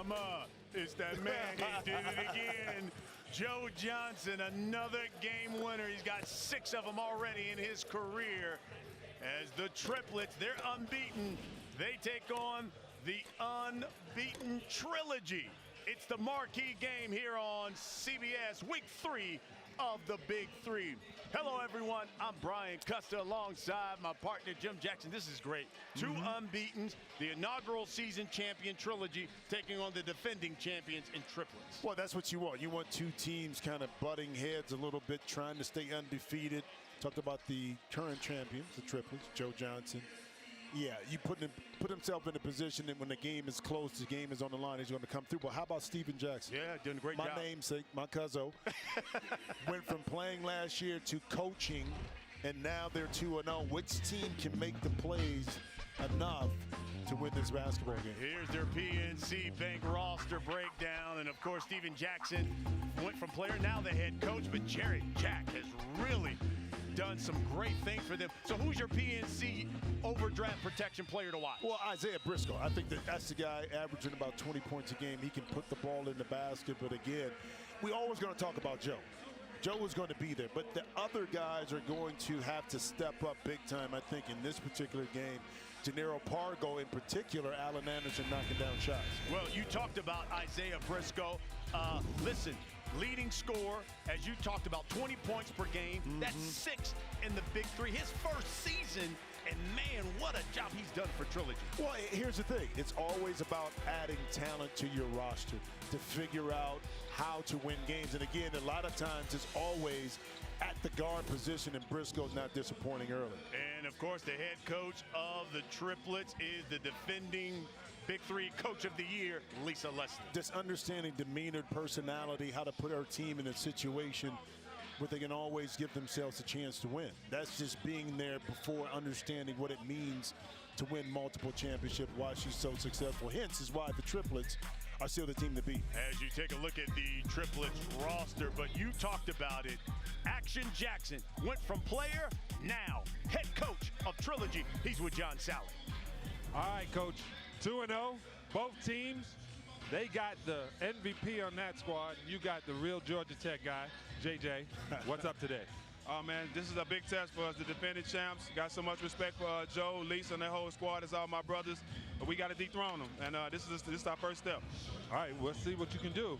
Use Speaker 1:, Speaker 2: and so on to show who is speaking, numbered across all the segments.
Speaker 1: mama. It's that man. He did it again. Joe Johnson, another game winner. He's got 6 of them already in his career. As the Triplets, they're unbeaten. They take on the unbeaten Trilogy. It's the marquee game here on CBS, week 3 of the Big Three. Hello, everyone. I'm Brian Custer alongside my partner, Jim Jackson. This is great. 2 unbeatens, the inaugural season champion Trilogy taking on the defending champions in Triplets.
Speaker 2: Well, that's what you want. You want 2 teams kind of butting heads a little bit, trying to stay undefeated. Talked about the current champions, the Triplets, Joe Johnson. Yeah, you put himself in a position that when the game is close, the game is on the line, he's going to come through. But how about Steven Jackson?
Speaker 1: Yeah, doing a great job.
Speaker 2: My namesake, my cousin, went from playing last year to coaching, and now they're 2-0. Which team can make the plays enough to win this basketball game?
Speaker 1: Here's their PNC Bank roster breakdown. And, of course, Steven Jackson went from player, now the head coach. But Jared Jack has really done some great things for them. So who's your PNC overdraft protection player to watch?
Speaker 2: Well, Isaiah Briscoe. I think that's the guy averaging about 20 points a game. He can put the ball in the basket. But, again, we always going to talk about Joe. Joe is going to be there. But the other guys are going to have to step up big time, I think, in this particular game. Jannero Pargo in particular, Allen Anderson knocking down shots.
Speaker 1: Well, you talked about Isaiah Briscoe. Listen, leading scorer, as you talked about, 20 points per game. That's 6th in the Big Three. His first season, and man, what a job he's done for Trilogy.
Speaker 2: Well, here's the thing. It's always about adding talent to your roster to figure out how to win games. And again, a lot of times it's always at the guard position, and Briscoe's not disappointing early.
Speaker 1: And, of course, the head coach of the Triplets is the defending Big Three Coach of the Year, Lisa Leslie.
Speaker 2: Just understanding demeanor, personality, how to put our team in a situation where they can always give themselves a chance to win. That's just being there before understanding what it means to win multiple championships, why she's so successful. Hence is why the Triplets are still the team to beat.
Speaker 1: As you take a look at the Triplets roster, but you talked about it, Action Jackson went from player, now head coach of Trilogy. He's with John Sally.
Speaker 3: All right, Coach, 2-0, both teams. They got the MVP on that squad. You got the real Georgia Tech guy, JJ. What's up today?
Speaker 4: Oh, man, this is a big test for us, the defending champs. Got so much respect for Joe, Lisa, and that whole squad. It's all my brothers. But we got to dethrone them, and this is our first step.
Speaker 3: All right, we'll see what you can do.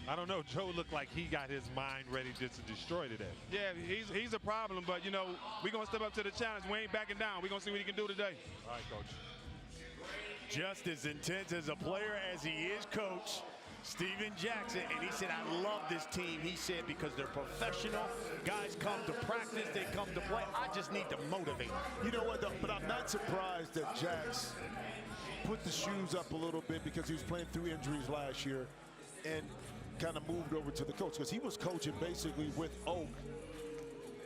Speaker 3: I don't know. Joe looked like he got his mind ready just to destroy today.
Speaker 4: Yeah, he's a problem, but, you know, we're going to step up to the challenge. We ain't backing down. We're going to see what he can do today.
Speaker 3: All right, Coach.
Speaker 1: Just as intense as a player as he is coach, Steven Jackson, and he said, I love this team. He said, because they're professional. Guys come to practice, they come to play. I just need to motivate them.
Speaker 2: You know what, though? But I'm not surprised that Jax put the shoes up a little bit because he was playing through injuries last year and kind of moved over to the coach because he was coaching basically with Oak,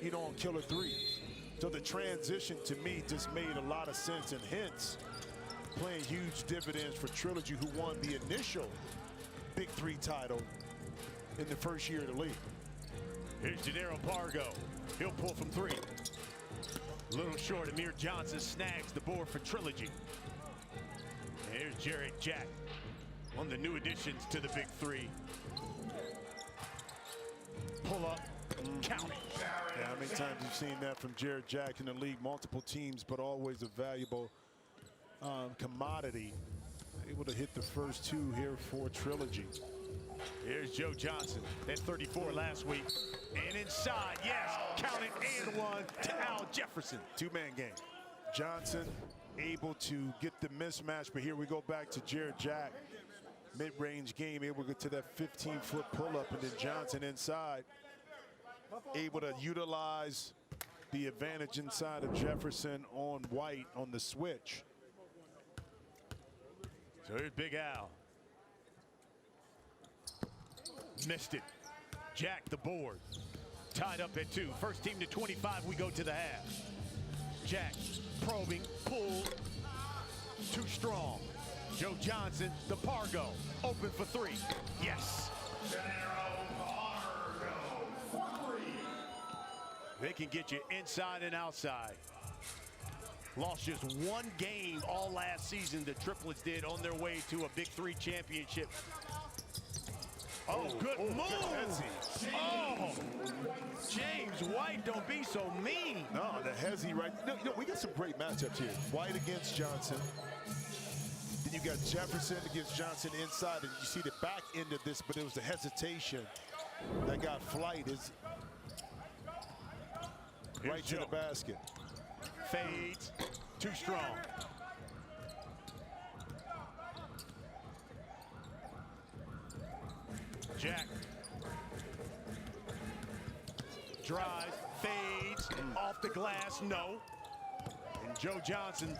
Speaker 2: you know, on killer threes. So the transition to me just made a lot of sense, and hence playing huge dividends for Trilogy, who won the initial Big Three title in the first year of the league.
Speaker 1: Here's Jannero Pargo. He'll pull from 3. A little short. Amir Johnson snags the board for Trilogy. And here's Jared Jack, one of the new additions to the Big Three. Pull up, count it.
Speaker 2: Yeah, how many times you've seen that from Jared Jack in the league? Multiple teams, but always a valuable commodity. Able to hit the first 2 here for Trilogy.
Speaker 1: Here's Joe Johnson at 34 last week. And inside, yes, count it, and 1 to Al Jefferson.
Speaker 2: 2-man game. Johnson able to get the mismatch, but here we go back to Jared Jack. Mid-range game, able to get to that 15-foot pull-up, and then Johnson inside, able to utilize the advantage inside of Jefferson on White on the switch.
Speaker 1: So here's Big Al. Missed it. Jack the board. Tied up at 2. First team to 25, we go to the half. Jack probing, pull, too strong. Joe Johnson, the Pargo, open for 3. Yes. They can get you inside and outside. lost just one game all last season. The Triplets did on their way to a Big Three championship. Oh, good move. Oh, James White, don't be so mean.
Speaker 2: No, the hezzy right. No, we got some great matchups here. White against Johnson. Then you got Jefferson against Johnson inside, and you see the back end of this, but it was the hesitation that got Flight is right to the basket.
Speaker 1: Fades, too strong. Jack drives, fades, off the glass, no. And Joe Johnson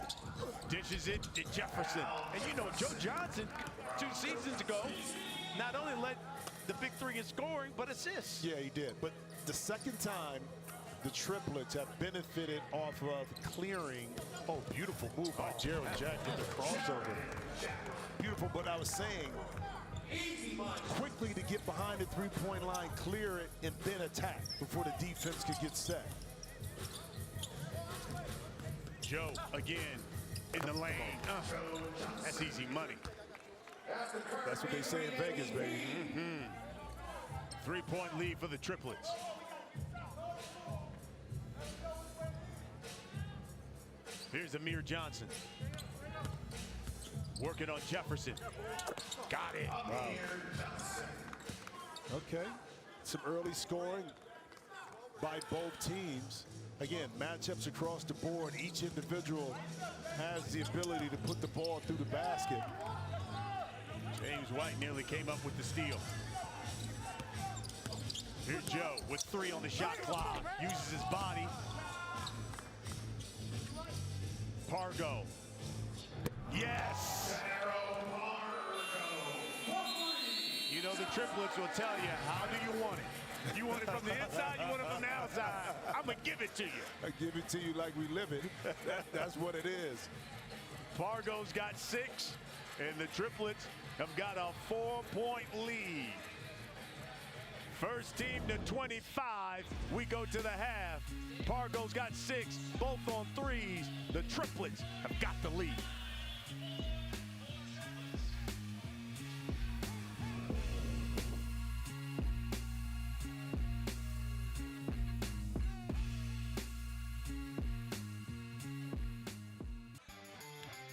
Speaker 1: dishes it to Jefferson. And you know, Joe Johnson, 2 seasons ago, not only led the Big Three in scoring, but assists.
Speaker 2: Yeah, he did. But the second time, the Triplets have benefited off of clearing. Oh, beautiful move by Gerald Jack with the crossover. Beautiful, but I was saying, quickly to get behind the three-point line, clear it, and then attack before the defense could get set.
Speaker 1: Joe again in the lane. That's easy money.
Speaker 2: That's what they say in Vegas, baby.
Speaker 1: 3-point lead for the Triplets. Here's Amir Johnson. Working on Jefferson. Got it.
Speaker 2: Wow. Okay. Some early scoring by both teams. Again, matchups across the board. Each individual has the ability to put the ball through the basket.
Speaker 1: James White nearly came up with the steal. Here's Joe with 3 on the shot clock. Uses his body. Pargo. Yes! You know, the Triplets will tell you, how do you want it? You want it from the inside, you want it from the outside. I'm going to give it to you.
Speaker 2: I give it to you like we live it. That's what it is.
Speaker 1: Pargo's got 6, and the Triplets have got a 4-point lead. First team to 25. We go to the half. Pargo's got 6, both on 3s. The Triplets have got the lead.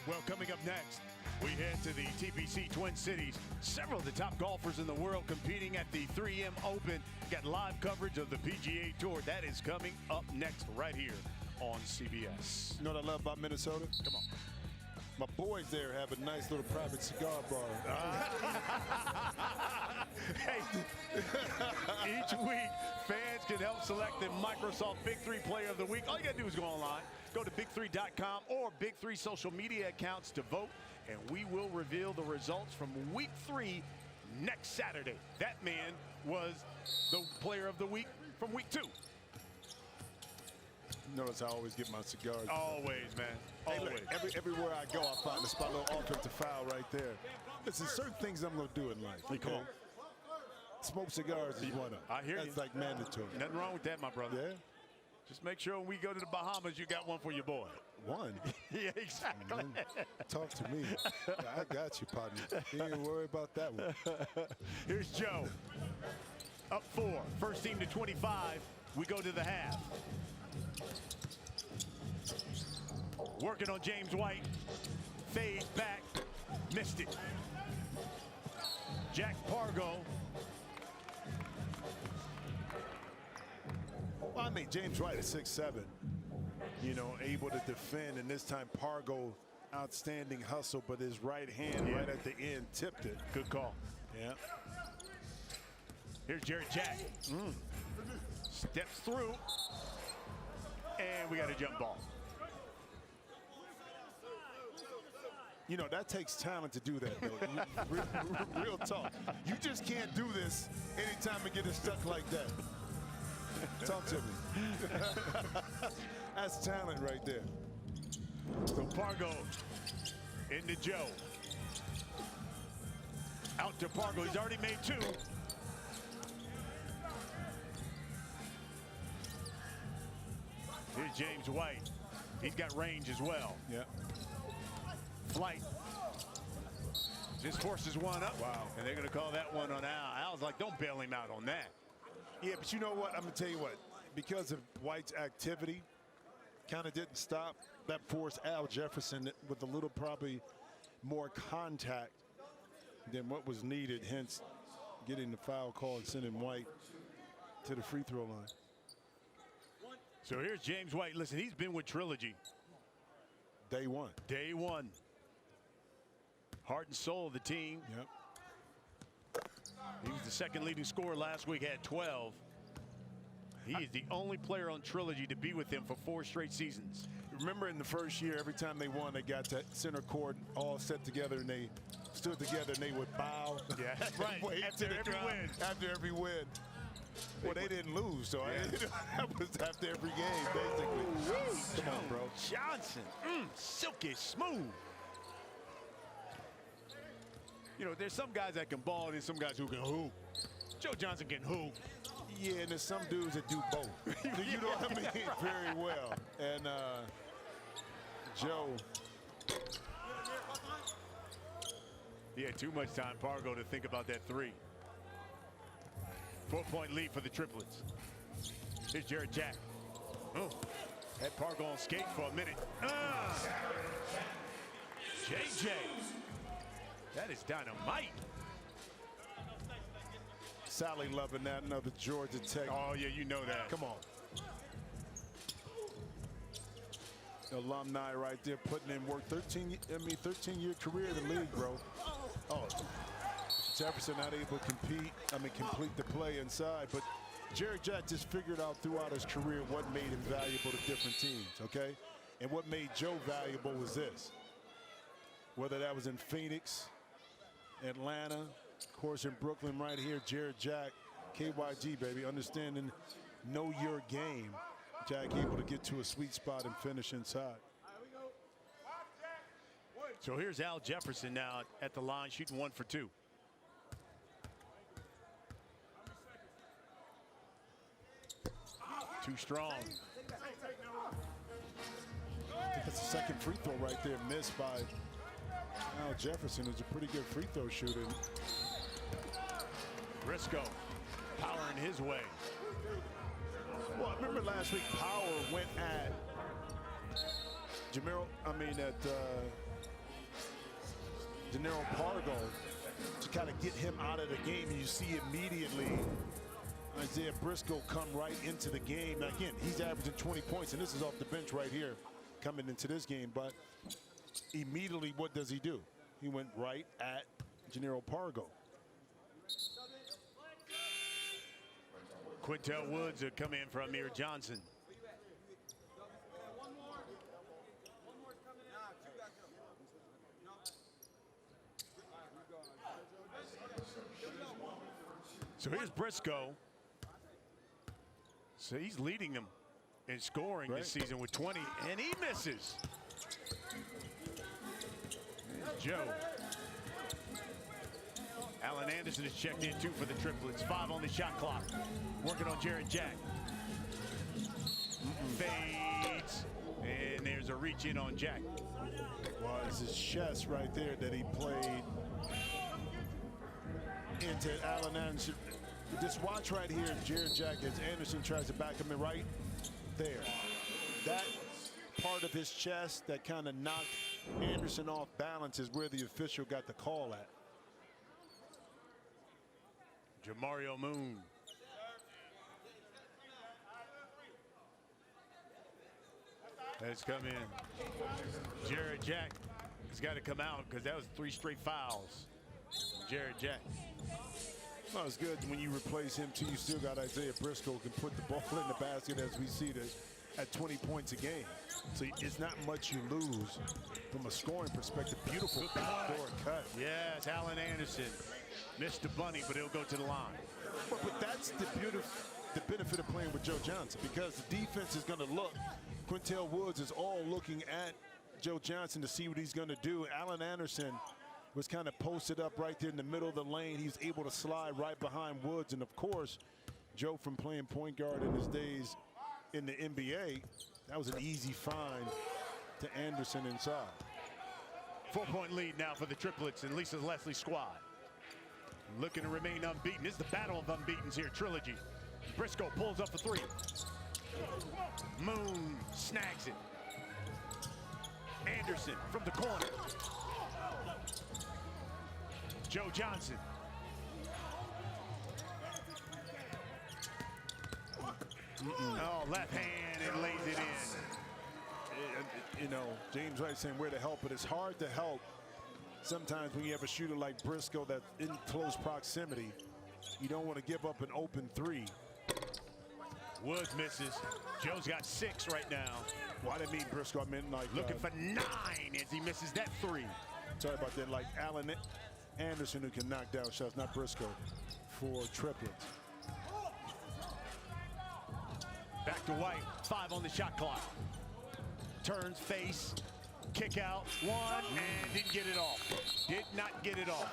Speaker 1: Well, coming up next, we head to the TPC Twin Cities. Several of the top golfers in the world competing at the 3M Open. Got live coverage of the PGA Tour. That is coming up next right here on CBS.
Speaker 2: You know what I love about Minnesota?
Speaker 1: Come on.
Speaker 2: My boys there have a nice little private cigar bar.
Speaker 1: Hey, each week, fans can help select the Microsoft Big 3 Player of the Week. All you got to do is go online. Go to big3.com or Big 3 social media accounts to vote, and we will reveal the results from Week 3 next Saturday. That man was the Player of the Week from Week 2.
Speaker 2: Notice I always get my cigars.
Speaker 1: Always, man.
Speaker 2: Hey,
Speaker 1: Always.
Speaker 2: look, everywhere I go, I find a spot, a little offensive foul right there. Listen, certain things I'm going to do in life.
Speaker 1: Hey, come on.
Speaker 2: Smoke cigars is one of them.
Speaker 1: I hear
Speaker 2: That's
Speaker 1: you.
Speaker 2: like mandatory.
Speaker 1: Nothing wrong with that, my brother.
Speaker 2: Yeah?
Speaker 1: Just make sure when we go to the Bahamas, you got one for your boy.
Speaker 2: One.
Speaker 1: Yeah, exactly.
Speaker 2: Talk to me. I got you, partner. You ain't worry about that one.
Speaker 1: Here's Joe. Up 4. First team to 25. We go to the half. Working on James White. Fades back. Missed it. Jack Pargo.
Speaker 2: Well, I mean, James White is 6'7", you know, able to defend, and this time Pargo, outstanding hustle, but his right hand right at the end tipped it.
Speaker 1: Good call.
Speaker 2: Yeah.
Speaker 1: Here's Jared Jack. Steps through. And we got a jump ball.
Speaker 2: You know, that takes talent to do that, though. Real talk. You just can't do this anytime you get it stuck like that. Talk to me. That's talent right there.
Speaker 1: So Pargo into Joe. Out to Pargo. He's already made 2. Here's James White. He's got range as well.
Speaker 2: Yeah.
Speaker 1: Flight. Just forces one up.
Speaker 2: Wow.
Speaker 1: And they're going to call that one on Al. Al's like, don't bail him out on that.
Speaker 2: Yeah, but you know what? I'm going to tell you what. Because of White's activity, kind of didn't stop. That forced Al Jefferson with a little probably more contact than what was needed, hence getting the foul call and sending White to the free throw line.
Speaker 1: So here's James White. Listen, he's been with Trilogy.
Speaker 2: Day one.
Speaker 1: Day one. Heart and soul of the team.
Speaker 2: Yep.
Speaker 1: He was the second leading scorer last week, had 12. He is the only player on Trilogy to be with him for 4 straight seasons.
Speaker 2: Remember in the first year, every time they won, they got that center court all set together and they stood together and they would bow.
Speaker 1: Yeah, that's right. After every win.
Speaker 2: After every win. Well, they didn't lose, so that was after every game, basically. Come on, bro.
Speaker 1: Johnson, silky smooth. You know, there's some guys that can ball and there's some guys who can hoop. Joe Johnson can hoop.
Speaker 2: Yeah, and there's some dudes that do both. You know what I mean? Very well. And Joe.
Speaker 1: He had too much time, Pargo, to think about that 3. 4-point lead for the Triplets. Here's Jared Jack. Oh, had Pargo on skate for a minute. JJ. That is dynamite.
Speaker 2: Sally loving that, another Georgia Tech.
Speaker 1: Oh, yeah, you know that.
Speaker 2: Come on. Alumni right there putting in work. 13-year career in the league, bro. Oh, Jefferson not able to complete the play inside, but Jared Jack just figured out throughout his career what made him valuable to different teams, okay? And what made Joe valuable was this. Whether that was in Phoenix, Atlanta, of course in Brooklyn right here, Jared Jack, KYG, baby, understanding, know your game. Jack able to get to a sweet spot and finish inside.
Speaker 1: So here's Al Jefferson now at the line, shooting 1 for 2. Too strong.
Speaker 2: I think that's the second free throw right there, missed by Al Jefferson, who's a pretty good free throw shooter.
Speaker 1: Briscoe powering his way.
Speaker 2: Well, I remember last week Power went at Janero Pargo to kind of get him out of the game. And you see immediately Isaiah Briscoe come right into the game. Now, again, he's averaging 20 points, and this is off the bench right here coming into this game. But immediately, what does he do? He went right at Janero Pargo.
Speaker 1: Quintel Woods will come in for Amir Johnson. So here's Briscoe. So he's leading them in scoring this season with 20, and he misses. There's Joe. Alan Anderson is checked in too for the Triplets. 5 on the shot clock. Working on Jared Jack. Fades. And there's a reach in on Jack.
Speaker 2: Well, it's his chest right there that he played into Alan Anderson. Just watch right here, Jared Jack, as Anderson tries to back him in right there. That part of his chest that kind of knocked Anderson off balance is where the official got the call at.
Speaker 1: Jamario Moon. Has come in. Jared Jack has got to come out because that was 3 straight fouls. Jared Jack.
Speaker 2: Well, it's good when you replace him too. You still got Isaiah Briscoe who can put the ball in the basket as we see this at 20 points a game. So it's not much you lose from a scoring perspective. Beautiful backdoor cut.
Speaker 1: Yes, Alan Anderson missed the bunny, but he'll go to the line.
Speaker 2: But that's the benefit of playing with Joe Johnson, because the defense is going to look. Quintel Woods is all looking at Joe Johnson to see what he's going to do. Alan Anderson was kind of posted up right there in the middle of the lane. He's able to slide right behind Woods. And, of course, Joe, from playing point guard in his days in the NBA, that was an easy find to Anderson inside.
Speaker 1: 4-point lead now for the Triplets and Lisa Leslie's squad. Looking to remain unbeaten. This is the battle of unbeatens here, Trilogy. Briscoe pulls up the three. Moon snags it. Anderson from the corner. Joe Johnson. Oh, left hand and lays it in.
Speaker 2: You know, James Wright saying where to help, but it's hard to help sometimes when you have a shooter like Briscoe that's in close proximity. You don't want to give up an open three.
Speaker 1: Woods misses. Joe's got 6 right now.
Speaker 2: Well, I didn't mean Briscoe. I meant like
Speaker 1: looking for 9 as he misses that 3.
Speaker 2: Sorry about that. Like Allen Anderson, who can knock down shots, not Briscoe, for Triplets.
Speaker 1: Back to White. 5 on the shot clock. Turns, face, kick out, 1, and didn't get it off. Did not get it off.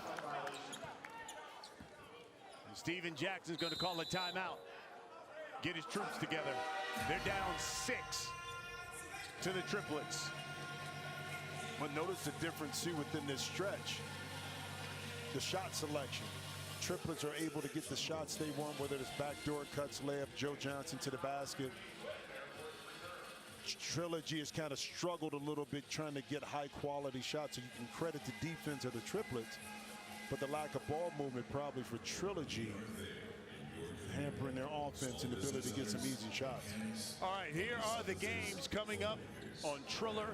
Speaker 1: And Steven Jackson's going to call a timeout. Get his troops together. They're down 6 to the Triplets.
Speaker 2: But notice the difference too within this stretch. The shot selection. Triplets are able to get the shots they want, whether it's backdoor cuts, layup, Joe Johnson to the basket. Trilogy has kind of struggled a little bit trying to get high quality shots, so you can credit the defense of the Triplets, but the lack of ball movement probably for Trilogy hampering their offense and ability to get some easy shots.
Speaker 1: All right, here are the games coming up on Triller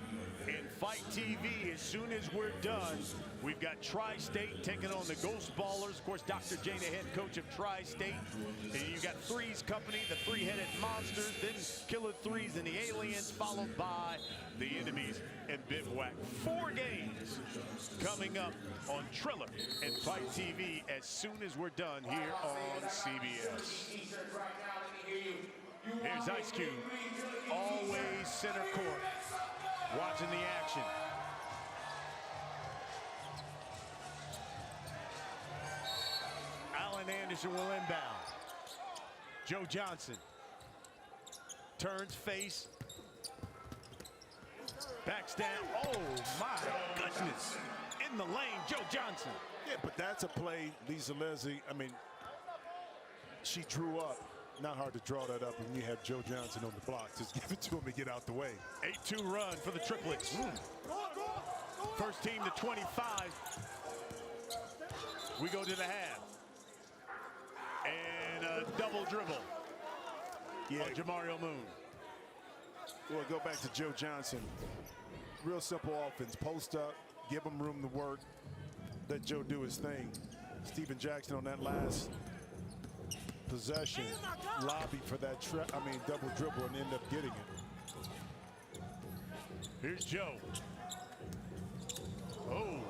Speaker 1: and Fight TV. As soon as we're done, we've got Tri-State taking on the Ghost Ballers. Of course, Dr. Jay, the head coach of Tri-State. And you got Threes Company, the three-headed monsters, then Killer Threes and the Aliens, followed by the Enemies and Bivouac. 4 games coming up on Triller and Fight TV as soon as we're done here on CBS. Here's Ice Cube, always center court, watching the action. Allen Anderson will inbound. Joe Johnson turns, face, backs down. Oh my goodness! In the lane, Joe Johnson.
Speaker 2: Yeah, but that's a play, Lisa Leslie. I mean, she drew up. Not hard to draw that up when you have Joe Johnson on the block. Just give it to him and get out the way.
Speaker 1: 8-2 run for the Triplets. First team to 25. We go to the half. And a double dribble.
Speaker 2: Yeah,
Speaker 1: Jamario Moon.
Speaker 2: We'll go back to Joe Johnson. Real simple offense. Post up, give him room to work. Let Joe do his thing. Steven Jackson on that last possession, lobby for that double dribble and end up getting it.
Speaker 1: Here's Joe. Oh,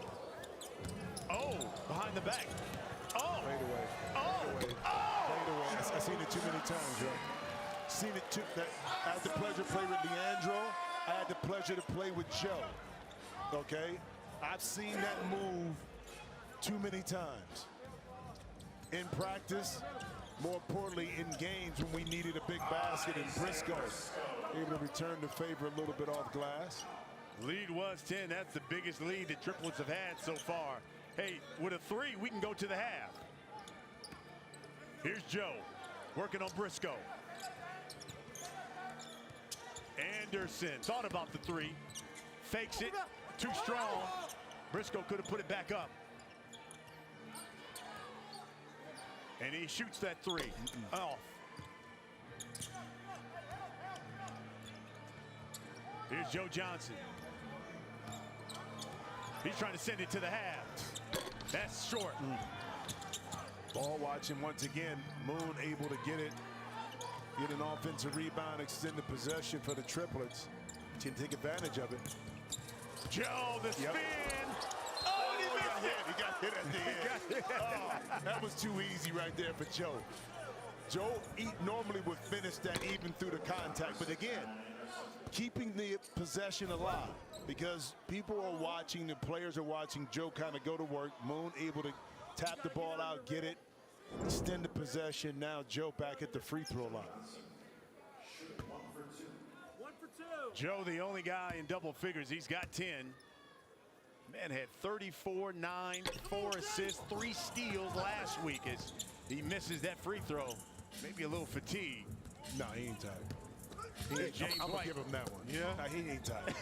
Speaker 1: behind the back. Oh,
Speaker 2: Fade away.
Speaker 1: Oh,
Speaker 2: Fade away.
Speaker 1: oh.
Speaker 2: Fade away. I've seen it too many times, Joe. Seen it too. I had the pleasure to play with Leandro. I had the pleasure to play with Joe. Okay, I've seen that move too many times. In practice, more importantly in games when we needed a big basket, and Briscoe able to return the favor a little bit off glass.
Speaker 1: Lead was 10. That's the biggest lead the Triplets have had so far. Hey, with a 3, we can go to the half. Here's Joe working on Briscoe. Anderson thought about the 3, fakes it, too strong. Briscoe could have put it back up. And he shoots that 3 off. Here's Joe Johnson. He's trying to send it to the half. That's short.
Speaker 2: Ball watching once again. Moon able to get it. Get an offensive rebound, extend the possession for the Triplets. Can take advantage of it.
Speaker 1: Joe, the spin. Oh, and he missed it.
Speaker 2: He got hit at the end. Oh, that was too easy right there for Joe. Joe normally would finish that even through the contact, but again, keeping the possession alive because people are watching, the players are watching Joe kind of go to work. Moon able to tap the ball out, get it, extend the possession. Now Joe back at the free throw line.
Speaker 1: Joe, the only guy in double figures. He's got 10. Man had 34, 9, 4 assists, 3 steals last week as he misses that free throw. Maybe a little fatigue.
Speaker 2: No, he ain't tired. I'm gonna give him that one.
Speaker 1: Yeah?
Speaker 2: Nah, he ain't tired.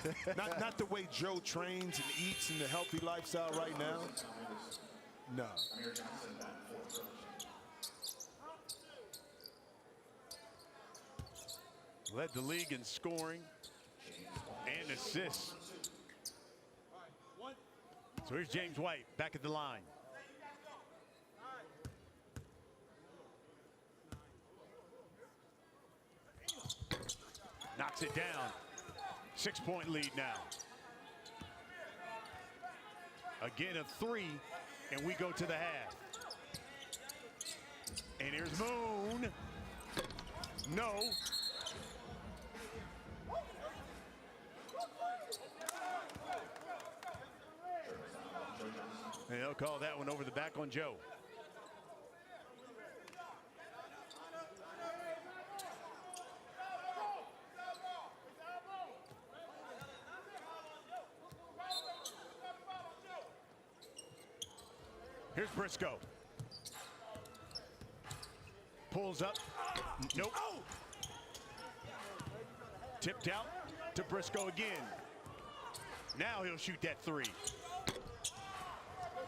Speaker 2: not the way Joe trains and eats and the healthy lifestyle right now. No.
Speaker 1: Led the league in scoring and assists. So here's James White back at the line. Knocks it down. 6-point lead now. Again a 3, and we go to the half. And here's Moon. No. And they'll call that one over the back on Joe. Here's Briscoe. Pulls up. Nope. Tipped out to Briscoe again. Now he'll shoot that 3.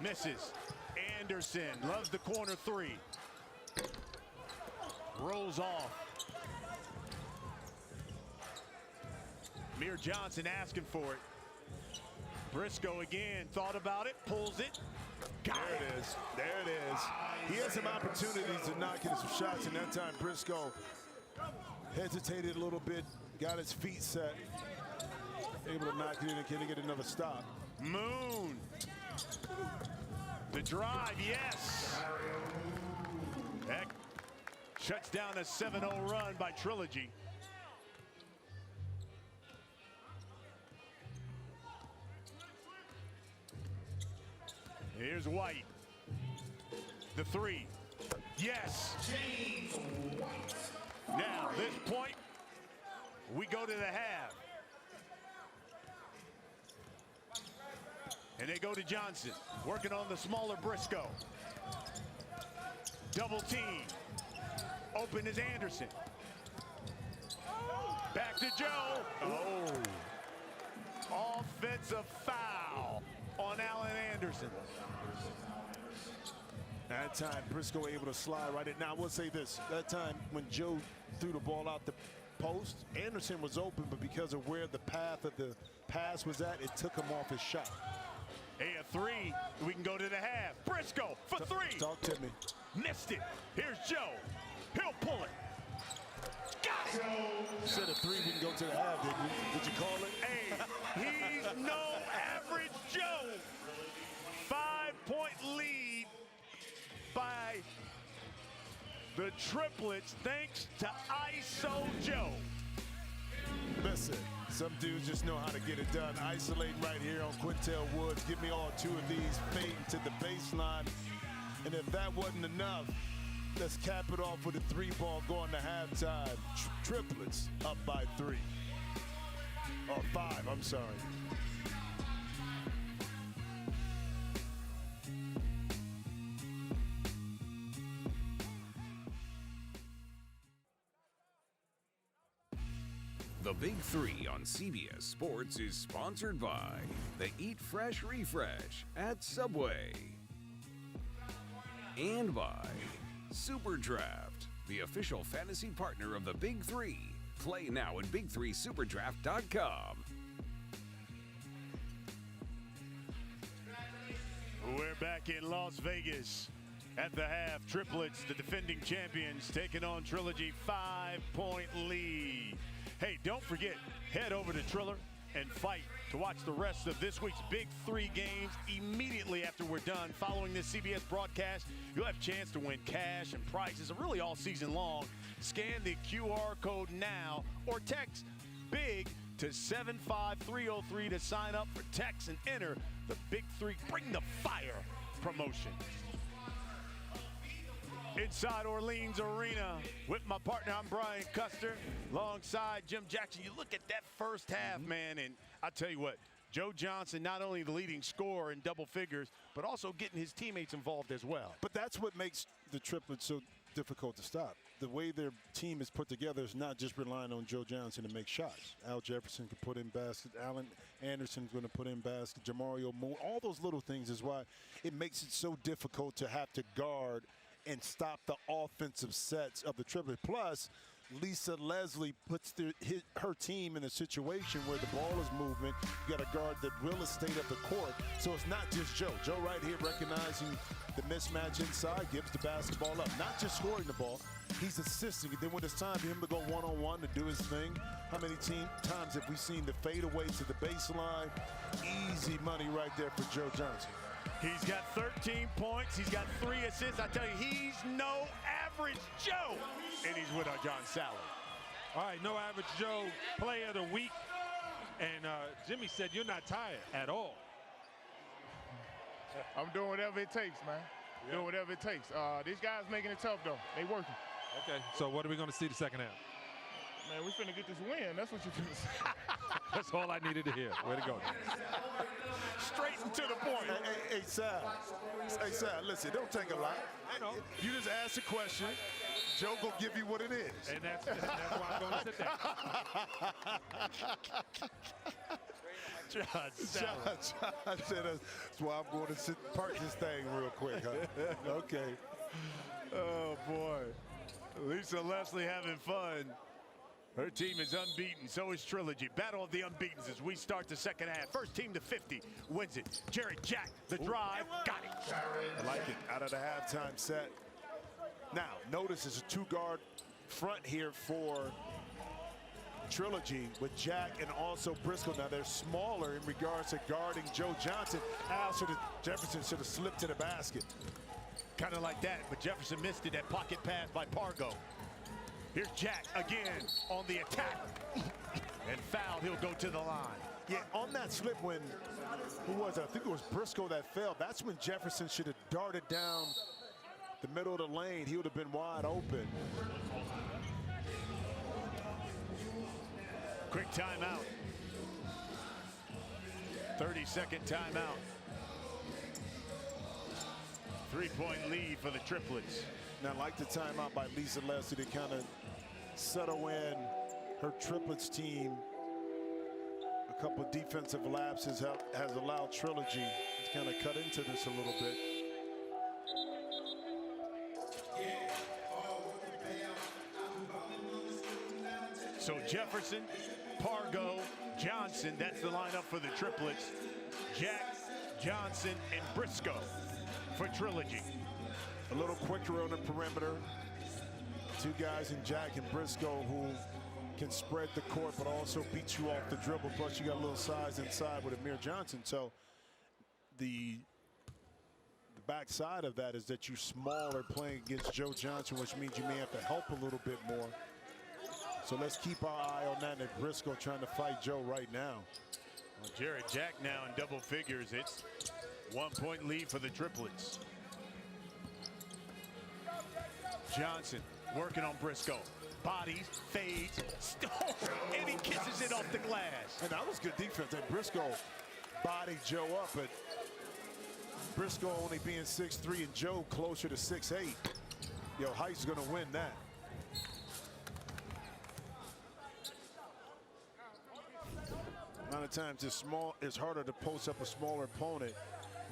Speaker 1: Misses. Anderson loves the corner 3. Rolls off. Amir Johnson asking for it. Briscoe again thought about it, pulls it.
Speaker 2: There it is. There it is. He had some opportunities to knock in some shots, and that time Briscoe hesitated a little bit, got his feet set, able to knock it in and can get another stop.
Speaker 1: Moon. The drive, yes. That shuts down a 7-0 run by Trilogy. Here's White. The 3. Yes. Now, this point, we go to the half. And they go to Johnson, working on the smaller Briscoe. Double team. Open is Anderson. Back to Joe. Oh. Offensive foul on Allen Anderson.
Speaker 2: That time, Briscoe able to slide right in. Now, I will say this. That time, when Joe threw the ball out the post, Anderson was open, but because of where the path of the pass was at, it took him off his shot.
Speaker 1: Hey, a 3. We can go to the half. Briscoe for 3.
Speaker 2: Talk to me.
Speaker 1: Missed it. Here's Joe. He'll pull it. Got it.
Speaker 2: Said a 3, we can go to the half, didn't you? Did you call it?
Speaker 1: Hey, he's no average Joe. 5-point lead by the Triplets thanks to ISO Joe.
Speaker 2: Listen, some dudes just know how to get it done. Isolating right here on Quintel Woods. Give me all 2 of these, fading to the baseline. And if that wasn't enough, let's cap it off with a 3-ball going to halftime. Triplets up by 3. Or 5, I'm sorry.
Speaker 5: The Big 3 on CBS Sports is sponsored by the Eat Fresh Refresh at Subway. And by Super Draft, the official fantasy partner of the Big 3. Play now at big3superdraft.com.
Speaker 1: We're back in Las Vegas at the half. Triplets, the defending champions, taking on Trilogy. 5-point lead. Hey, don't forget, head over to Triller and fight to watch the rest of this week's Big 3 games immediately after we're done. Following this CBS broadcast, you'll have a chance to win cash and prizes really all season long. Scan the QR code now or text BIG to 75303 to sign up for text and enter the Big 3 Bring the Fire promotion. Inside Orleans Arena with my partner, I'm Brian Custer, alongside Jim Jackson. You look at that first half, man, and I tell you what, Joe Johnson, not only the leading scorer in double figures, but also getting his teammates involved as well.
Speaker 2: But that's what makes the triplets so difficult to stop. The way their team is put together is not just relying on Joe Johnson to make shots. Al Jefferson can put in baskets. Allen Anderson's going to put in baskets. Jamario Moore, all those little things is why it makes it so difficult to have to guard and stop the offensive sets of the triplet. Plus, Lisa Leslie puts her team in a situation where the ball is moving. You got to guard the real estate of the court. So it's not just Joe. Joe right here recognizing the mismatch inside, gives the basketball up. Not just scoring the ball, he's assisting. And then when it's time for him to go one-on-one to do his thing, how many times have we seen the fadeaway to the baseline? Easy money right there for Joe Johnson.
Speaker 1: He's got 13 points. He's got 3 assists. I tell you, he's no average Joe. And he's with our John Sally.
Speaker 3: All right, no average Joe, player of the week. And Jimmy said you're not tired at all.
Speaker 6: I'm doing whatever it takes, man. Doing whatever it takes. These guys making it tough, though. They working.
Speaker 3: Okay, so what are we going to see the second half?
Speaker 6: Man, we finna get this win. That's what you're finna say.
Speaker 3: That's all I needed to hear. Way to go.
Speaker 1: Straight and to the point.
Speaker 2: Hey, Sal. Hey, Sal, listen, don't take a lot.
Speaker 3: I know.
Speaker 2: You just ask a question. Joe will give you what it is.
Speaker 3: And that's why I'm going to sit down.
Speaker 1: John Sally.
Speaker 2: John said that's why I'm going to park this thing real quick, huh? Okay.
Speaker 1: Oh, boy. Lisa Leslie having fun. Her team is unbeaten, so is Trilogy. Battle of the unbeatens as we start the second half. First team to 50 wins it. Jared Jack, the drive, got it.
Speaker 2: I like it, out of the halftime set. Now, notice it's a 2-guard front here for Trilogy with Jack and also Briscoe. Now, they're smaller in regards to guarding Joe Johnson. Jefferson should have slipped to the basket.
Speaker 1: Kind of like that, but Jefferson missed it. That pocket pass by Pargo. Here's Jack again on the attack. And fouled, he'll go to the line.
Speaker 2: Yeah, on that slip when, who was it? I think it was Briscoe that fell. That's when Jefferson should have darted down the middle of the lane. He would have been wide open.
Speaker 1: Quick timeout. 30-second timeout. 3-point lead for the triplets.
Speaker 2: Now, I like the timeout by Lisa Leslie to kind of settle in her triplets team. A couple of defensive lapses has allowed Trilogy to kind of cut into this a little bit.
Speaker 1: So Jefferson, Pargo, Johnson, that's the lineup for the triplets. Jack, Johnson, and Briscoe for Trilogy.
Speaker 2: A little quicker on the perimeter. 2 guys in Jack and Briscoe who can spread the court but also beat you off the dribble. Plus you got a little size inside with Amir Johnson. So the backside of that is that you're smaller playing against Joe Johnson, which means you may have to help a little bit more. So let's keep our eye on that. And Briscoe trying to fight Joe right now.
Speaker 1: Well, Jared Jack now in double figures. It's 1-point lead for the triplets. Johnson working on Briscoe. Bodies, fades, and he kisses it off the glass.
Speaker 2: And that was good defense. And Briscoe bodied Joe up, but Briscoe only being 6'3" and Joe closer to 6'8". Yo, height's gonna win that. A lot of times it's harder to post up a smaller opponent,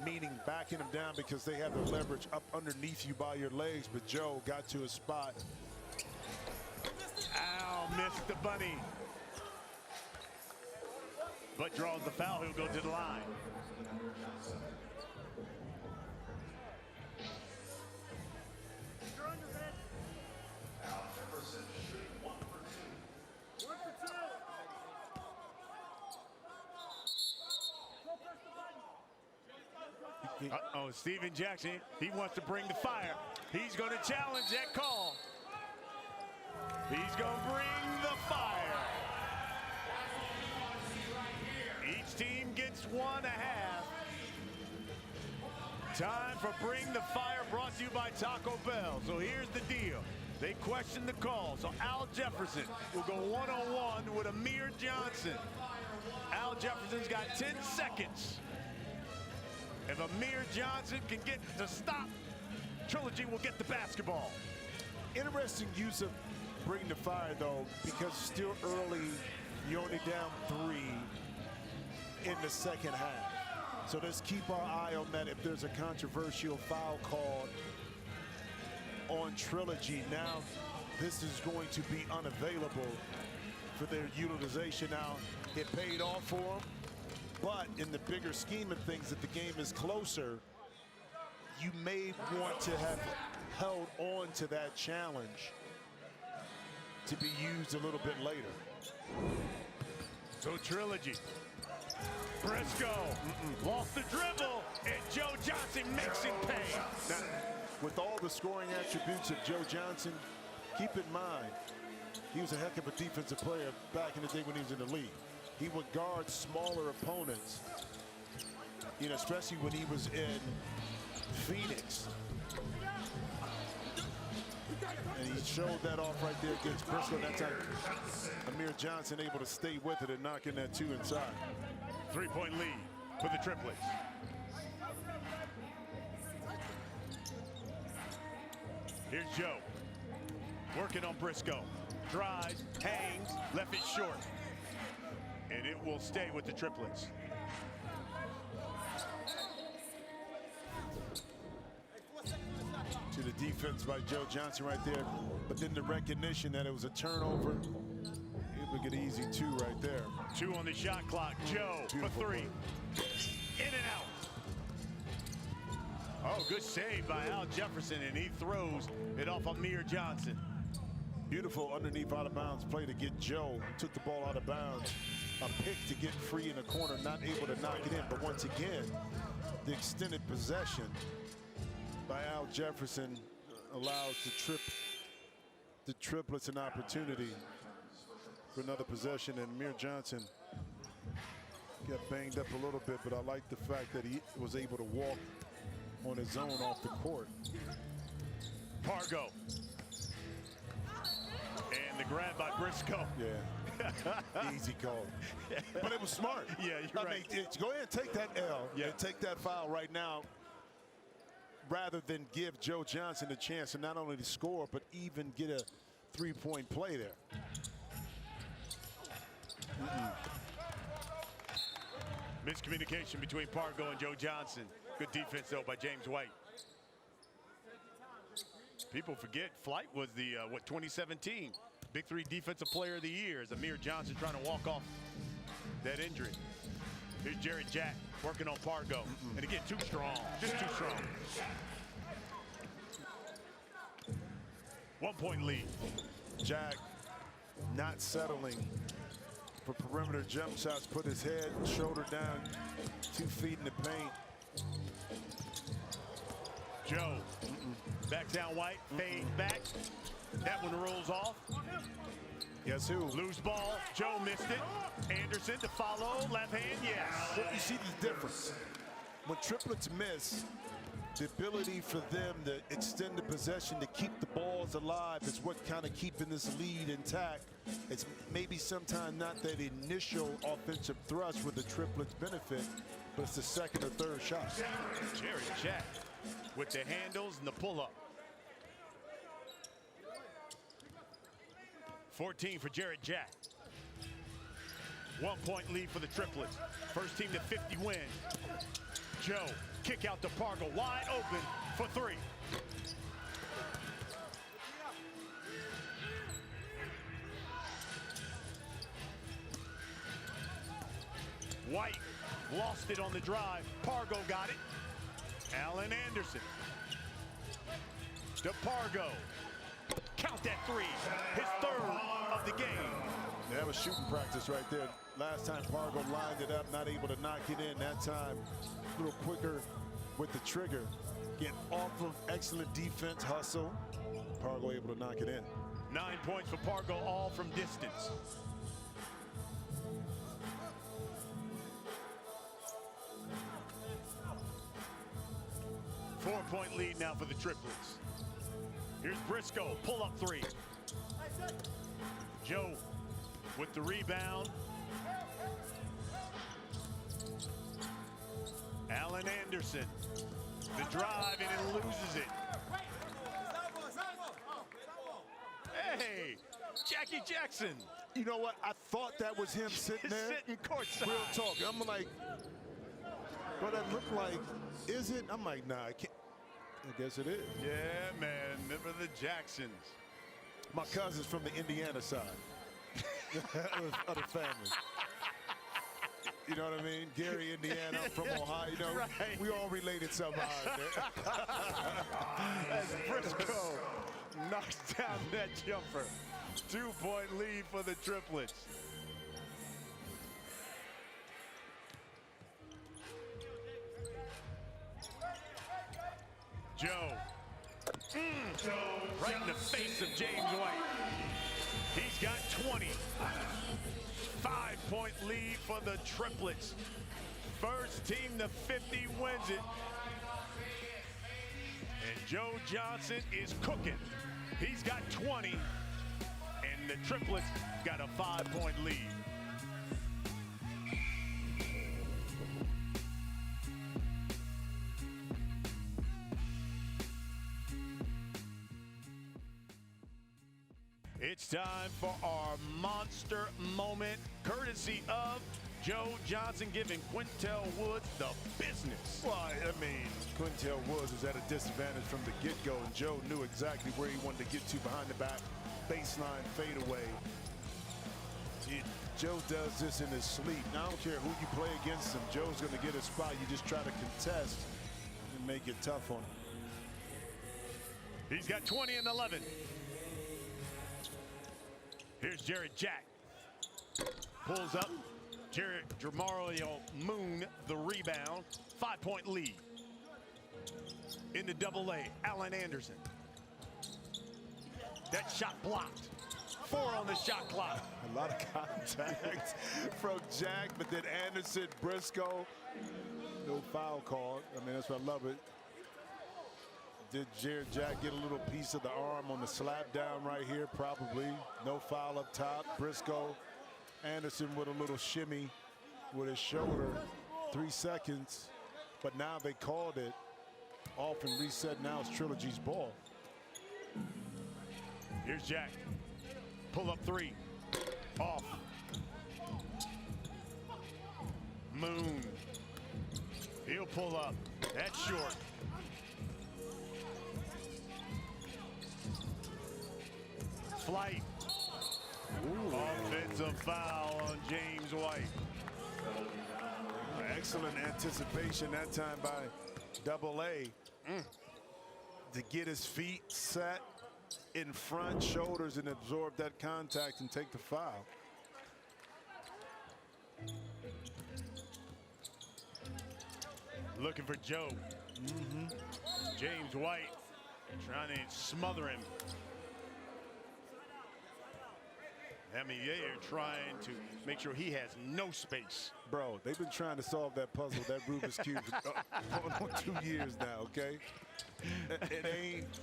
Speaker 2: meaning backing them down because they have the leverage up underneath you by your legs, but Joe got to a spot.
Speaker 1: Al missed the bunny. But draws the foul, he'll go to the line. Uh-oh, Steven Jackson, he wants to bring the fire. He's going to challenge that call. He's going to bring the fire. Each team gets 1.5. Time for Bring the Fire, brought to you by Taco Bell. So here's the deal. They question the call. So Al Jefferson will go one-on-one with Amir Johnson. Al Jefferson's got 10 seconds. If Amir Johnson can get to stop, Trilogy will get the basketball.
Speaker 2: Interesting use of Bring the Fire, though, because still early, you're only down 3 in the second half. So let's keep our eye on that. If there's a controversial foul called on Trilogy, now this is going to be unavailable for their utilization. Now, it paid off for them, but in the bigger scheme of things, if the game is closer, you may want to have held on to that challenge to be used a little bit later.
Speaker 1: So Trilogy. Briscoe lost the dribble, and Joe Johnson makes him pay.
Speaker 2: Now, with all the scoring attributes of Joe Johnson, keep in mind, he was a heck of a defensive player back in the day when he was in the league. He would guard smaller opponents, you know, especially when he was in Phoenix. And he showed that off right there against Briscoe that time. Amir Johnson able to stay with it and knock in that 2 inside.
Speaker 1: 3-point lead for the Triplets. Here's Joe, working on Briscoe. Drives, hangs, left it short. And it will stay with the Triplets.
Speaker 2: To the defense by Joe Johnson right there. But then the recognition that it was a turnover. It would get easy 2 right there.
Speaker 1: 2 on the shot clock. Joe for 3. In and out. Oh, good save by Al Jefferson, and he throws it off Amir Johnson.
Speaker 2: Beautiful underneath out of bounds play to get Joe. Took the ball out of bounds. A pick to get free in the corner, not able to knock it in. But once again, the extended possession by Al Jefferson allows the Triplets an opportunity for another possession, and Amir Johnson got banged up a little bit, but I like the fact that he was able to walk on his own off the court.
Speaker 1: Pargo. And the grab by Briscoe.
Speaker 2: Yeah. Easy call. But it was smart.
Speaker 1: Yeah, you're right.
Speaker 2: I mean, go ahead and take that L
Speaker 1: yeah.
Speaker 2: and take that foul right now, rather than give Joe Johnson a chance to not only to score, but even get a 3-point play there.
Speaker 1: Miscommunication between Pargo and Joe Johnson. Good defense, though, by James White. People forget Flight was the, 2017 Big 3 Defensive Player of the Year as Amir Johnson trying to walk off that injury. Here's Jared Jack working on Pargo. And again, too strong, just too strong. 1-point lead.
Speaker 2: Jack not settling for perimeter jump shots, put his head and shoulder down, 2 feet in the paint.
Speaker 1: Joe, back down White, fade back. That one rolls off.
Speaker 2: Guess who?
Speaker 1: Loose ball, Joe missed it. Anderson to follow, left hand, yes.
Speaker 2: Well, you see the difference. When Triplets miss, the ability for them to extend the possession to keep the balls alive is what kind of keeping this lead intact. It's maybe sometimes not that initial offensive thrust where the Triplets benefit, but it's the second or third shot.
Speaker 1: Jared Jack with the handles and the pull-up. 14 for Jared Jack. 1-point lead for the Triplets. First team to 50 win. Joe, kick out to Pargo, wide open for 3. White lost it on the drive. Pargo got it. Allen Anderson to Pargo. Count that 3. His 3rd of the game.
Speaker 2: That was shooting practice right there. Last time Pargo lined it up, not able to knock it in. That time, a little quicker with the trigger. Get off of excellent defense, hustle. Pargo able to knock it in.
Speaker 1: 9 points for Pargo, all from distance. 4-point lead now for the triplets. Here's Briscoe, pull-up three. Joe with the rebound. Allen Anderson, the drive, and it loses it. Hey, Jackie Jackson.
Speaker 2: You know what? I thought that was him sitting there.
Speaker 1: Sitting courtside.
Speaker 2: Real talk. I'm like, but it looked like, is it? I'm like, nah, I can't. I guess it is.
Speaker 1: Yeah, man. Remember the Jacksons.
Speaker 2: My cousin's from the Indiana side of the family. You know what I mean? Gary, Indiana, I'm from Ohio. You know,
Speaker 1: Right.
Speaker 2: we all related somehow.
Speaker 1: As Briscoe knocks down that jumper. 2-point lead for the triplets. Joe. Right in the face of James White. He's got 20. 5-point lead for the triplets. First team to 50 wins it. And Joe Johnson is cooking. He's got 20. And the triplets got a 5-point lead. It's time for our monster moment, courtesy of Joe Johnson, giving Quintel Woods the business.
Speaker 2: Well, I mean, Quintel Woods was at a disadvantage from the get-go, and Joe knew exactly where he wanted to get to behind the back, baseline fadeaway. Joe does this in his sleep. Now, I don't care who you play against him. Joe's going to get a spot. You just try to contest and make it tough on him.
Speaker 1: He's got 20 and 11. Here's Jared Jack. Pulls up. Jared Dramario Moon, the rebound. 5-point lead. Into double A, Allen Anderson. That shot blocked. 4 on the shot clock.
Speaker 2: A lot of contact from Jack, but then Anderson, Briscoe. No foul call. I mean, that's what I love it. Did Jared Jack get a little piece of the arm on the slap down right here? Probably. No foul up top. Briscoe, Anderson with a little shimmy with his shoulder. 3 seconds. But now they called it off and reset. Now it's Trilogy's ball.
Speaker 1: Here's Jack. Pull up 3. Off. Moon. He'll pull up. That's short. Flight. Ooh. Offensive foul on James White.
Speaker 2: Excellent anticipation that time by double A to get his feet set in front, shoulders, and absorb that contact and take the foul.
Speaker 1: Looking for Joe. James White trying to smother him. I mean, they are trying to make sure he has no space.
Speaker 2: Bro, they've been trying to solve that puzzle, that Rubik's Cube, for going on 2 years now, okay? It ain't,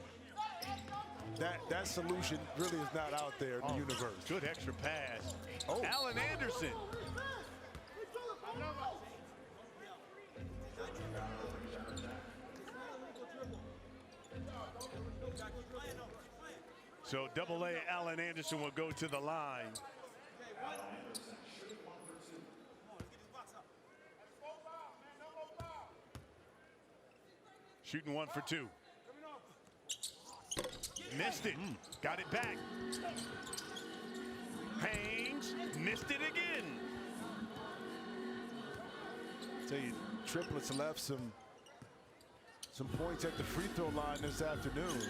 Speaker 2: that solution really is not out there in the universe.
Speaker 1: Good extra pass.
Speaker 2: Oh.
Speaker 1: Allen Anderson. So double A Allen Anderson will go to the line. Shooting 1 for 2. Missed it. Got it back. Haynes missed it again.
Speaker 2: Tell you, Triplets left some points at the free throw line this afternoon.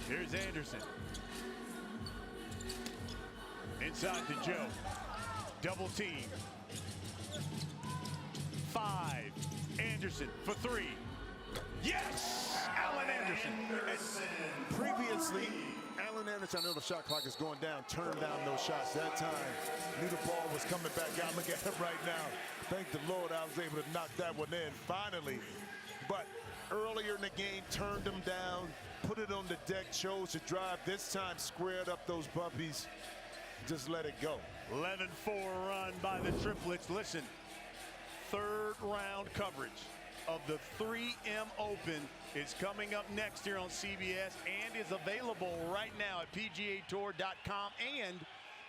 Speaker 1: Here's Anderson. Inside to Joe. Double team. 5. Anderson for 3. Yes! Allen Anderson.
Speaker 2: Previously, Alan Anderson, I know the shot clock is going down, turned down those shots. That time, knew the ball was coming back out. Look at him right now. Thank the Lord I was able to knock that one in, finally. But earlier in the game, turned them down, put it on the deck, chose to drive. This time, squared up those bumpies. Just let it go.
Speaker 1: 11-4 run by the Triplets. Listen, third round coverage of the 3M Open is coming up next here on CBS and is available right now at PGAtour.com and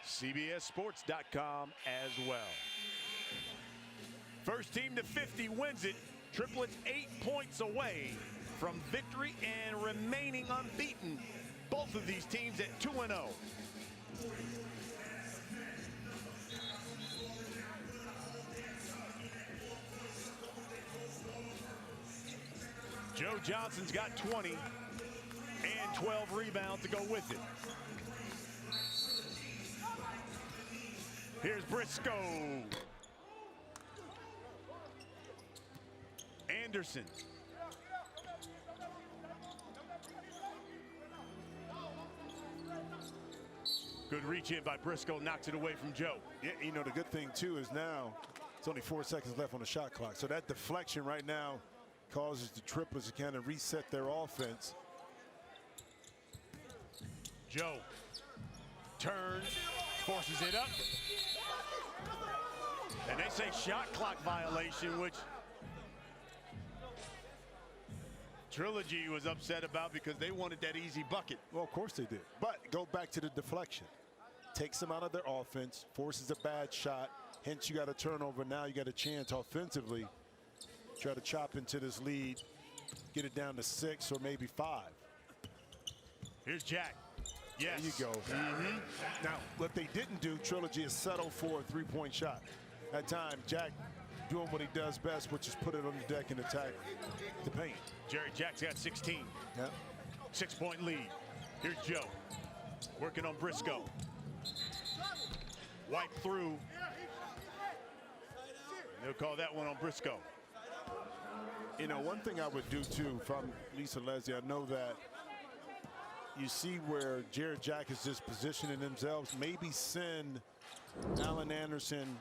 Speaker 1: CBSSports.com as well. First team to 50 wins it. Triplets 8 points away from victory and remaining unbeaten. Both of these teams at 2-0. Joe Johnson's got 20 and 12 rebounds to go with it. Here's Briscoe. Anderson. Good reach in by Briscoe, knocks it away from Joe.
Speaker 2: Yeah, you know, the good thing too is now it's only 4 seconds left on the shot clock. So that deflection right now causes the Triplets to kind of reset their offense.
Speaker 1: Joe turns, forces it up. And they say shot clock violation, which Trilogy was upset about because they wanted that easy bucket.
Speaker 2: Well, of course they did. But go back to the deflection. Takes them out of their offense, forces a bad shot. Hence, you got a turnover. Now you got a chance offensively. Try to chop into this lead, get it down to 6 or maybe 5.
Speaker 1: Here's Jack. Yes.
Speaker 2: There you go. Now, what they didn't do, Trilogy, is settle for a three-point shot. That time, Jack doing what he does best, which is put it on the deck and attack the paint.
Speaker 1: Jerry Jack's got 16.
Speaker 2: Yeah.
Speaker 1: 6-point lead. Here's Joe working on Briscoe. Wipe through. They'll call that one on Briscoe.
Speaker 2: You know, one thing I would do too, if I'm Lisa Leslie, I know that you see where Jared Jack is just positioning themselves. Maybe send Alan Anderson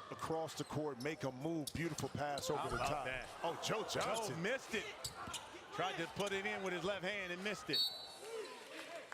Speaker 2: across the court, make a move, beautiful pass over the top.
Speaker 1: That?
Speaker 2: Oh, Joe Johnson.
Speaker 1: Joe missed it. Tried to put it in with his left hand and missed it.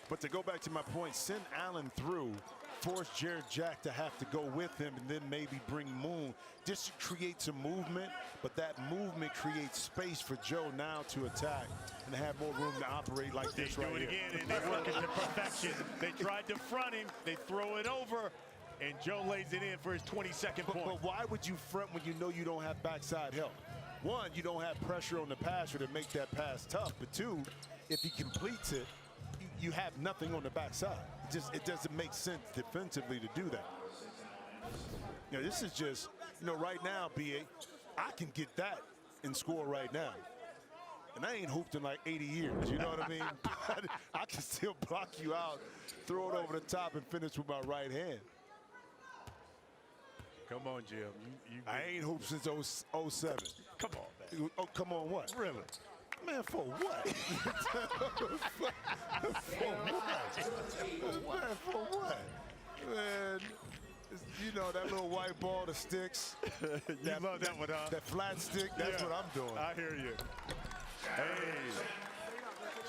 Speaker 2: But to go back to my point, send Allen through, force Jared Jack to have to go with him, and then maybe bring Moon. This creates some movement, but that movement creates space for Joe now to attack and have more room to operate like this right here.
Speaker 1: They do it again, and they work it to perfection. They tried to front him. They throw it over, and Joe lays it in for his 22nd point.
Speaker 2: But why would you front when you know you don't have backside help? One, you don't have pressure on the passer to make that pass tough. But two, if he completes it, you have nothing on the backside. It doesn't make sense defensively to do that. You know, this is just, you know, right now, B.A., I can get that and score right now. And I ain't hooped in like 80 years, you know what I mean? I can still block you out, throw it over the top, and finish with my right hand.
Speaker 1: Come on, Jim.
Speaker 2: I ain't hooped since 07.
Speaker 1: Come on, man.
Speaker 2: Oh, come on, what?
Speaker 1: Really?
Speaker 2: Man, for what? For what? For what? Man, you know, that little white ball, the sticks.
Speaker 1: You love that one, huh?
Speaker 2: That flat stick, that's what I'm doing.
Speaker 1: I hear you. Hey,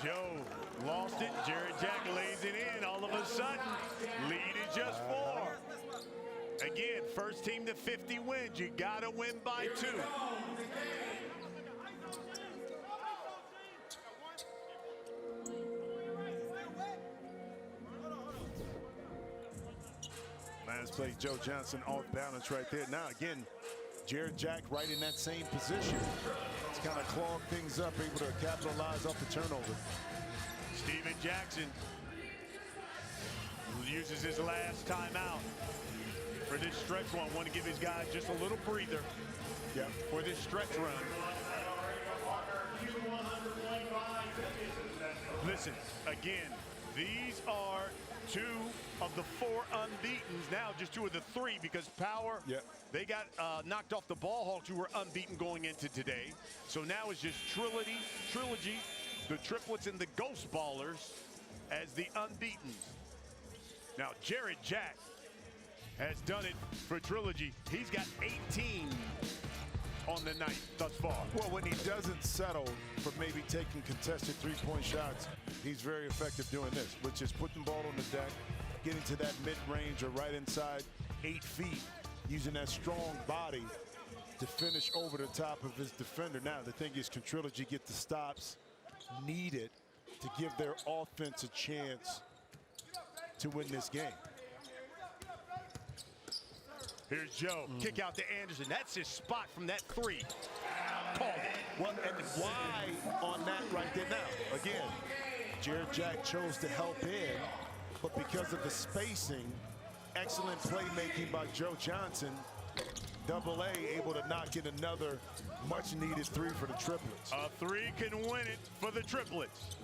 Speaker 1: Joe lost it. Jared Jack lays it in. All of a sudden, lead is just 4. Again, first team to 50 wins. You got to win by 2.
Speaker 2: Last play, Joe Johnson off balance right there. Now, again, Jared Jack right in that same position. It's kind of clogged things up, able to capitalize off the turnover.
Speaker 1: Steven Jackson uses his last timeout for this stretch run. Want to give his guys just a little breather for this stretch run. Listen, again, these are 2 of the 4 unbeatens. Now just 2 of the 3 because Power, they got knocked off the Ball Hawks, who were unbeaten going into today. So now it's just Trilogy, the Triplets, and the Ghost Ballers. as the unbeaten. Now, Jared Jack has done it for Trilogy. He's got 18 on the night thus far.
Speaker 2: Well, when he doesn't settle for maybe taking contested three-point shots, he's very effective doing this, which is putting the ball on the deck, getting to that mid-range or right inside 8 feet, using that strong body to finish over the top of his defender. Now, the thing is, can Trilogy get the stops needed to give their offense a chance to win this game?
Speaker 1: Here's Joe. Kick out to Anderson. That's his spot from that 3. Called it.
Speaker 2: Well, and why on that right there now? Again, Jared Jack chose to help in, but because of the spacing, excellent playmaking by Joe Johnson, Double A able to knock in another much-needed 3 for the Triplets.
Speaker 1: A 3 can win it for the Triplets.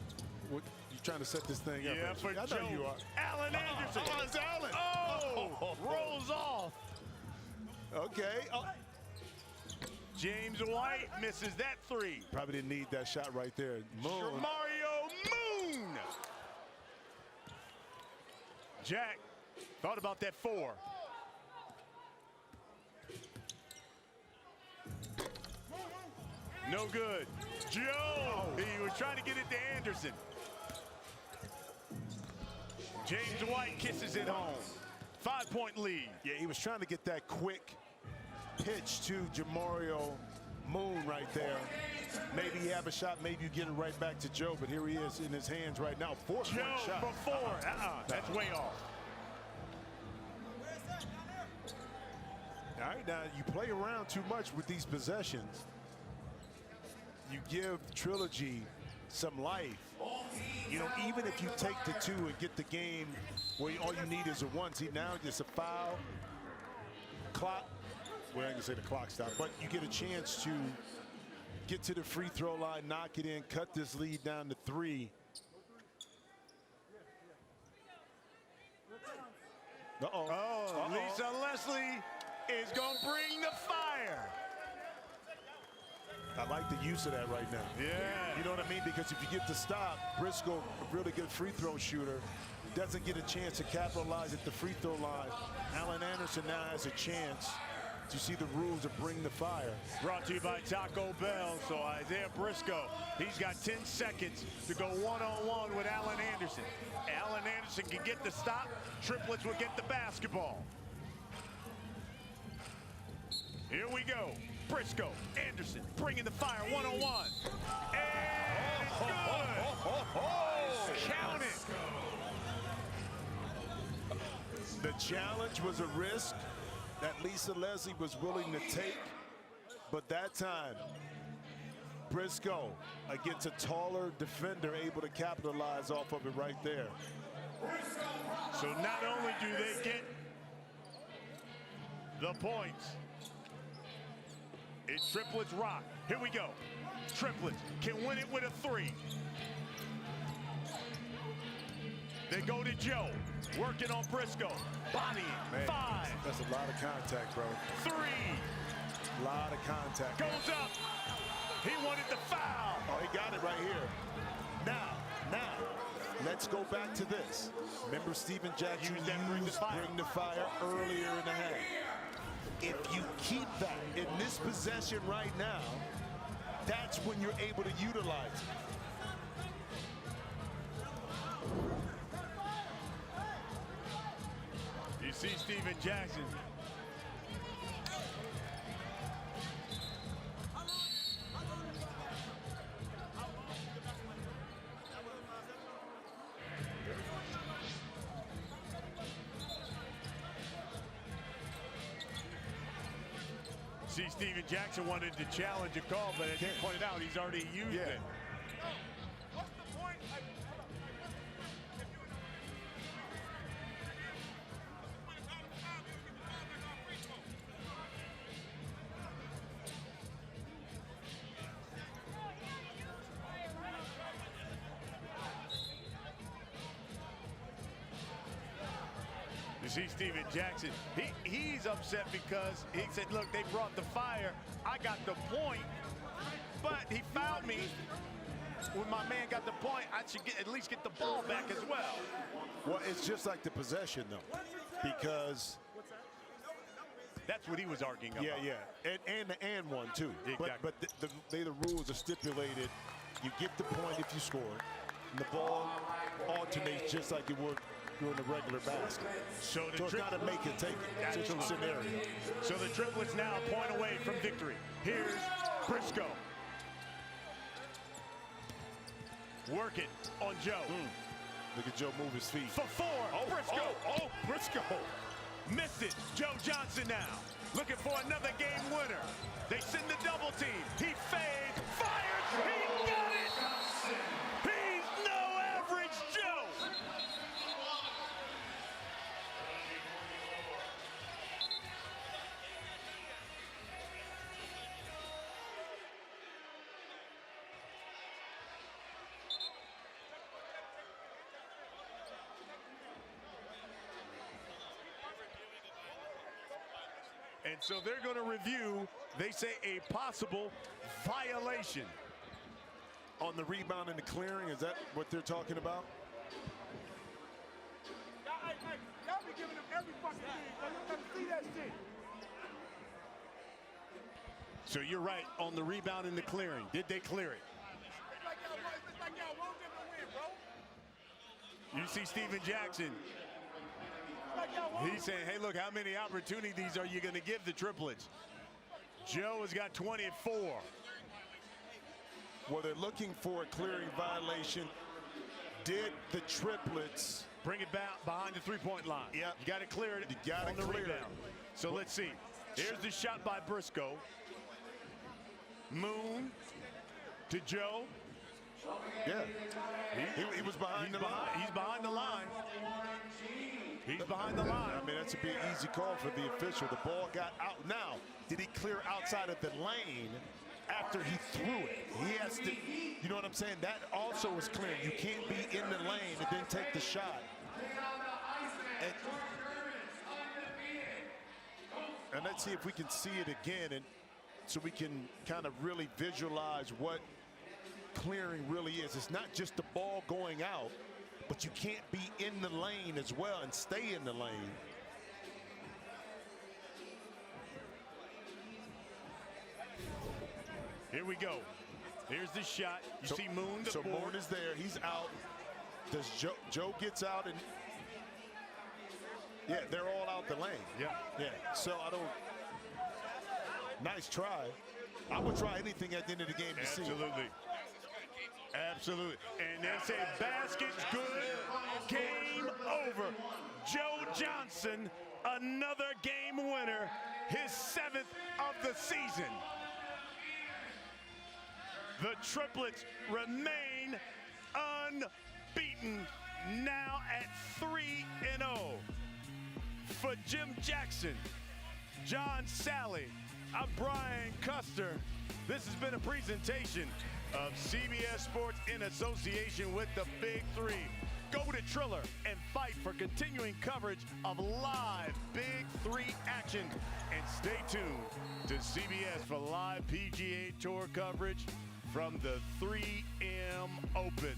Speaker 2: What, you trying to set this thing up?
Speaker 1: Yeah, for
Speaker 2: I know
Speaker 1: Joe.
Speaker 2: you are.
Speaker 1: Allen Anderson.
Speaker 2: Oh, it's Allen.
Speaker 1: Oh, rolls off.
Speaker 2: Okay. Oh.
Speaker 1: James White misses that 3.
Speaker 2: Probably didn't need that shot right there. Moon.
Speaker 1: Mario Moon. Jack thought about that 4. No good. Joe, he was trying to get it to Anderson. James White kisses it home. 5-point lead.
Speaker 2: Yeah, he was trying to get that quick pitch to Jamario Moon right there. Maybe you have a shot, maybe you get it right back to Joe, but here he is in his hands right now. 4-point shot.
Speaker 1: Joe for 4. That's way off.
Speaker 2: All right, now you play around too much with these possessions. You give Trilogy some life. You know, even if you take the 2 and get the game where all you need is a 1, see now just a foul, clock, well, I can say the clock stopped, but you get a chance to get to the free throw line, knock it in, cut this lead down to 3. Uh-oh.
Speaker 1: Lisa Leslie is going to bring the fire.
Speaker 2: I like the use of that right now.
Speaker 1: Yeah.
Speaker 2: You know what I mean? Because if you get the stop, Briscoe, a really good free throw shooter, doesn't get a chance to capitalize at the free throw line. Allen Anderson now has a chance to see the rules to bring the fire.
Speaker 1: Brought to you by Taco Bell. So Isaiah Briscoe, he's got 10 seconds to go one-on-one with Allen Anderson. Allen Anderson can get the stop. Triplets will get the basketball. Here we go. Briscoe, Anderson, bringing the fire one-on-one. And it's good. Count it.
Speaker 2: The challenge was a risk that Lisa Leslie was willing to take, but that time, Briscoe against a taller defender able to capitalize off of it right there.
Speaker 1: So not only do they get the points, it's Triplets rock. Here we go. Triplets can win it with a 3. They go to Joe, working on Briscoe. Bodying.
Speaker 2: Man,
Speaker 1: 5.
Speaker 2: That's a lot of contact, bro.
Speaker 1: 3.
Speaker 2: A lot of contact.
Speaker 1: Goes up. He wanted the foul.
Speaker 2: Oh, he got it right here. Now, let's go back to this. Remember Stephen Jackson
Speaker 1: Used that bring the fire
Speaker 2: earlier in the half. If you keep that in this possession right now, that's when you're able to utilize it.
Speaker 1: You see Stephen Jackson. See, Stephen Jackson wanted to challenge a call, but as you pointed out, he's already used it. You see Stephen Jackson, he's upset because he said, look, they brought the fire. I got the point, but he fouled me. when my man got the point, I should at least get the ball back as well.
Speaker 2: Well, it's just like the possession, though, because
Speaker 1: that's what he was arguing about.
Speaker 2: Yeah, and the and one too.
Speaker 1: Exactly.
Speaker 2: But the rules are stipulated. You get the point if you score, and the ball alternates just like it would during the regular basket.
Speaker 1: So
Speaker 2: it's not a make it take it scenario.
Speaker 1: So the Triplets now a point away from victory. Here's Briscoe. Work it on Joe.
Speaker 2: Look at Joe move his feet.
Speaker 1: For four, Briscoe. Briscoe. Missed it. Joe Johnson now looking for another game winner. They send the double team. He fades, fires, he got it! He's no average Joe! And so they're going to review, they say, a possible violation.
Speaker 2: On the rebound and the clearing, is that what they're talking about?
Speaker 7: Y'all be giving them every fucking thing. Y'all got to see that shit.
Speaker 1: So you're right on the rebound and the clearing. Did they clear it?
Speaker 7: It's like y'all won't give them a win, bro.
Speaker 1: You see Steven Jackson. He's saying, hey, look, how many opportunities are you going to give the Triplets? Joe has got 24.
Speaker 2: Well, they're looking for a clearing violation. Did the Triplets
Speaker 1: bring it back behind the three-point line? Yeah. You got to clear it.
Speaker 2: You got to clear it.
Speaker 1: So let's see. Here's the shot by Briscoe. Moon to Joe.
Speaker 2: Yeah. He was behind the line.
Speaker 1: He's behind the line. He's behind the line.
Speaker 2: I mean, that's a big easy call for the official. The ball got out. Now, did he clear outside of the lane after he threw it? He has to, you know what I'm saying? That also is clearing. You can't be in the lane and then take the shot. And let's see if we can see it again, and so we can kind of really visualize what clearing really is. It's not just the ball going out, but you can't be in the lane as well and stay in the lane.
Speaker 1: Here we go. Here's the shot. You see Moon, the board.
Speaker 2: Moon is there. He's out. Does Joe gets out, and yeah, they're all out the lane.
Speaker 1: Yeah.
Speaker 2: So I don't. Nice try. I would try anything at the end of the game to see.
Speaker 1: Absolutely. And they say basket's good, game over. Joe Johnson, another game winner, his 7th of the season. The Triplets remain unbeaten, now at 3-0. For Jim Jackson, John Sally, I'm Brian Custer. This has been a presentation of CBS Sports in association with the Big Three. Go to Triller and fight for continuing coverage of live Big Three action. And stay tuned to CBS for live PGA Tour coverage from the 3M Open.